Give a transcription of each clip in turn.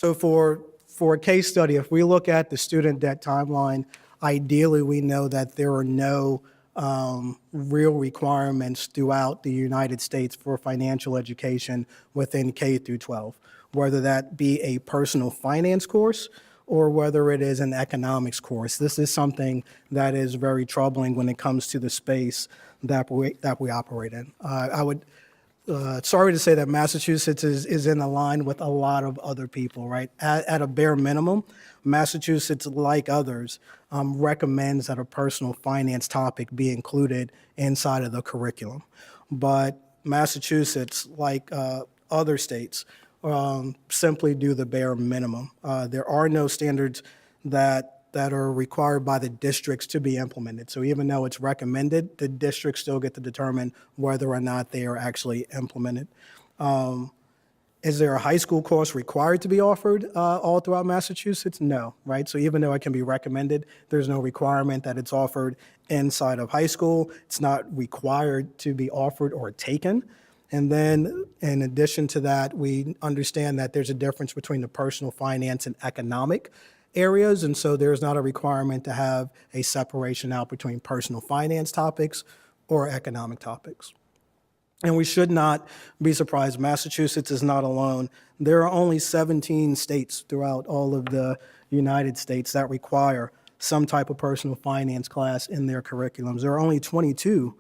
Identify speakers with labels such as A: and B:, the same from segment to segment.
A: So for a case study, if we look at the student debt timeline, ideally we know that there are no real requirements throughout the United States for financial education within K through 12, whether that be a personal finance course or whether it is an economics course. This is something that is very troubling when it comes to the space that we operate in. Sorry to say that Massachusetts is in a line with a lot of other people, right? At a bare minimum, Massachusetts, like others, recommends that a personal finance topic be included inside of the curriculum. But Massachusetts, like other states, simply do the bare minimum. There are no standards that are required by the districts to be implemented. So even though it's recommended, the districts still get to determine whether or not they are actually implemented. Is there a high school course required to be offered all throughout Massachusetts? No, right? So even though it can be recommended, there's no requirement that it's offered inside of high school. It's not required to be offered or taken. And then in addition to that, we understand that there's a difference between the personal finance and economic areas, and so there's not a requirement to have a separation out between personal finance topics or economic topics. And we should not be surprised. Massachusetts is not alone. There are only 17 states throughout all of the United States that require some type of personal finance class in their curriculums. There are only 22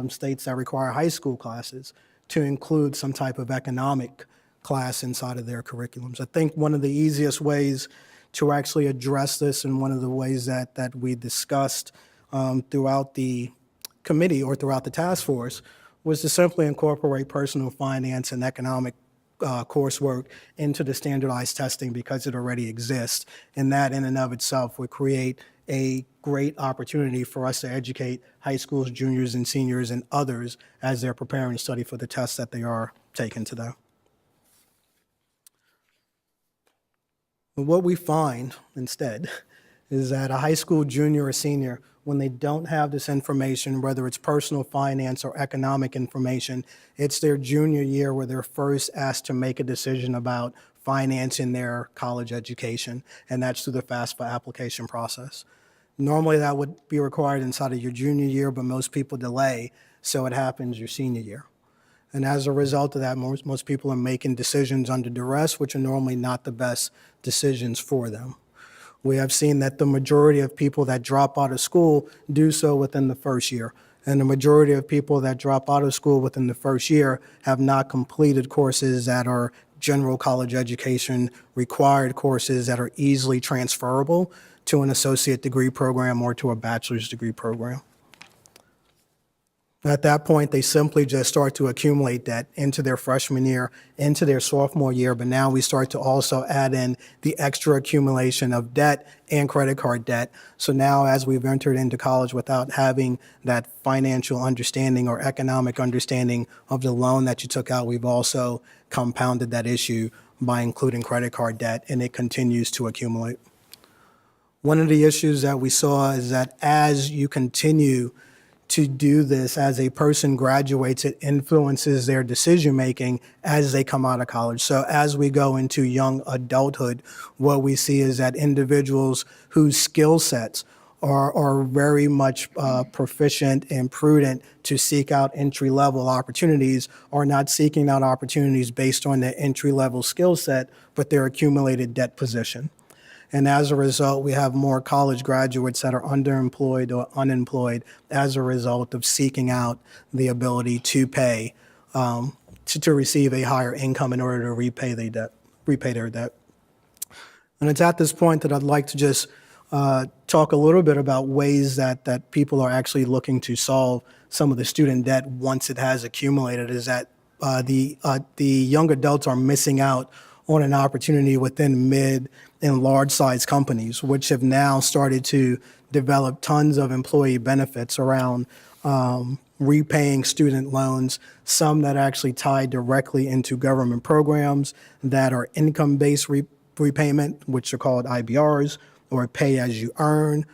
A: states that require high school classes to include some type of economic class inside of their curriculums. I think one of the easiest ways to actually address this, and one of the ways that we discussed throughout the committee or throughout the task force, was to simply incorporate personal finance and economic coursework into the standardized testing because it already exists. And that in and of itself would create a great opportunity for us to educate high schools, juniors and seniors and others as they're preparing to study for the tests that they are taking today. What we find instead is that a high school junior or senior, when they don't have this information, whether it's personal finance or economic information, it's their junior year where they're first asked to make a decision about financing their college education, and that's through the FAFSA application process. Normally that would be required inside of your junior year, but most people delay, so it happens your senior year. And as a result of that, most people are making decisions under duress, which are normally not the best decisions for them. We have seen that the majority of people that drop out of school do so within the first year. And the majority of people that drop out of school within the first year have not completed courses that are general college education required courses that are easily transferable to an associate degree program or to a bachelor's degree program. At that point, they simply just start to accumulate debt into their freshman year, into their sophomore year, but now we start to also add in the extra accumulation of debt and credit card debt. So now as we've entered into college without having that financial understanding or economic understanding of the loan that you took out, we've also compounded that issue by including credit card debt, and it continues to accumulate. One of the issues that we saw is that as you continue to do this, as a person graduates, it influences their decision-making as they come out of college. So as we go into young adulthood, what we see is that individuals whose skill sets are very much proficient and prudent to seek out entry-level opportunities are not seeking out opportunities based on their entry-level skill set, but their accumulated debt position. And as a result, we have more college graduates that are underemployed or unemployed as a result of seeking out the ability to pay, to receive a higher income in order to repay their debt. And it's at this point that I'd like to just talk a little bit about ways that people are actually looking to solve some of the student debt once it has accumulated, is that the young adults are missing out on an opportunity within mid and large-sized companies, which have now started to develop tons of employee benefits around repaying student loans, some that actually tie directly into government programs that are income-based repayment, which are called IBRs, or pay-as-you-earn,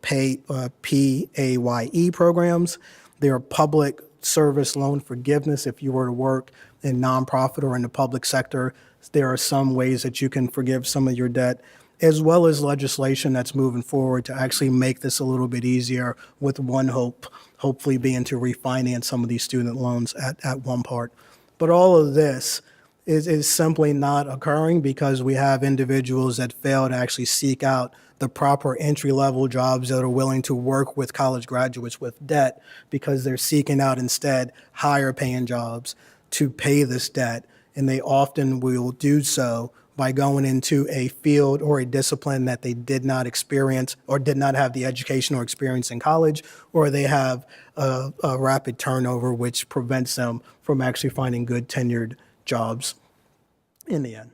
A: PAYE programs. There are public service loan forgiveness if you were to work in nonprofit or in the public sector. There are some ways that you can forgive some of your debt, as well as legislation that's moving forward to actually make this a little bit easier, with one hope, hopefully being to refinance some of these student loans at one part. But all of this is simply not occurring because we have individuals that fail to actually seek out the proper entry-level jobs that are willing to work with college graduates with debt, because they're seeking out instead higher paying jobs to pay this debt. And they often will do so by going into a field or a discipline that they did not experience or did not have the education or experience in college, or they have a rapid turnover, which prevents them from actually finding good tenured jobs in the end.